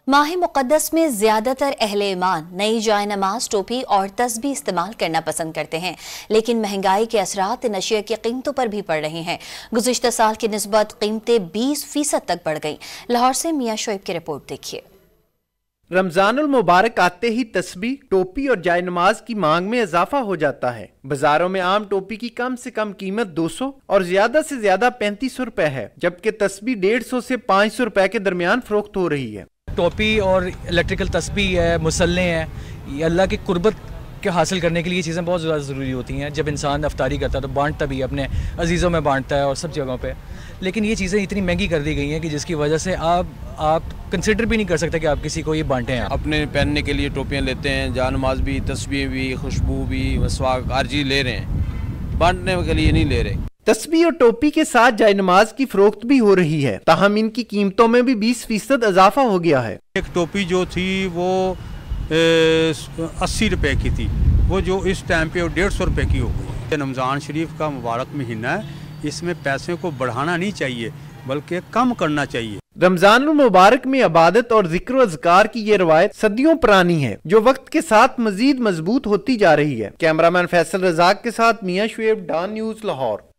माह मुक़द्दस में ज्यादातर अहले ईमान नई जाय नमाज, टोपी और तस्बीह इस्तेमाल करना पसंद करते हैं, लेकिन महंगाई के असरात नशिया की कीमतों पर भी पड़ रही हैं। गुज़िश्ता साल की निस्बत कीमतें 20% तक बढ़ गईं। लाहौर से मियां शोएब की रिपोर्ट देखिए। रमजानुल मुबारक आते ही तस्बीह, टोपी और जाय नमाज की मांग में इजाफा हो जाता है। बाजारों में आम टोपी की कम से कम कीमत 200 और ज्यादा से ज्यादा 3500 रुपए है, जबकि तस्बीह 150 से 500 रुपए के दरमियान फरोख्त हो रही है। टोपी और इलेक्ट्रिकल तस्बीह है, मुसल्ले हैं, ये अल्लाह की कुर्बत के हासिल करने के लिए ये चीज़ें बहुत ज़्यादा ज़रूरी होती हैं। जब इंसान अफ्तारी करता है तो बांटता भी अपने अजीज़ों में बांटता है और सब जगहों पे, लेकिन ये चीज़ें इतनी महंगी कर दी गई हैं कि जिसकी वजह से आप कंसिडर भी नहीं कर सकते कि आप किसी को ये बांटें। अपने पहनने के लिए टोपियाँ लेते हैं, जानमाज भी, तस्बीह भी, खुशबू भी, मसवाक, हर चीज़ ले रहे हैं, बांटने के लिए नहीं ले रहे। तस्बीह और टोपी के साथ जाय नमाज की फरोख्त भी हो रही है, ताहम इनकी कीमतों में भी 20% इजाफा हो गया है। एक टोपी जो थी वो 80 रुपए की थी, वो जो इस टाइम पे 150 रुपए की हो गई। रमज़ान शरीफ का मुबारक महीना है, इसमें पैसे को बढ़ाना नहीं चाहिए बल्कि कम करना चाहिए। रमजानुल मुबारक में इबादत और जिक्र व अज़कार की ये रवायत सदियों पुरानी है, जो वक्त के साथ मजीद मजबूत होती जा रही है। कैमरामैन फैसल रज़ाक के साथ मियां शोएब, डॉन न्यूज़, लाहौर।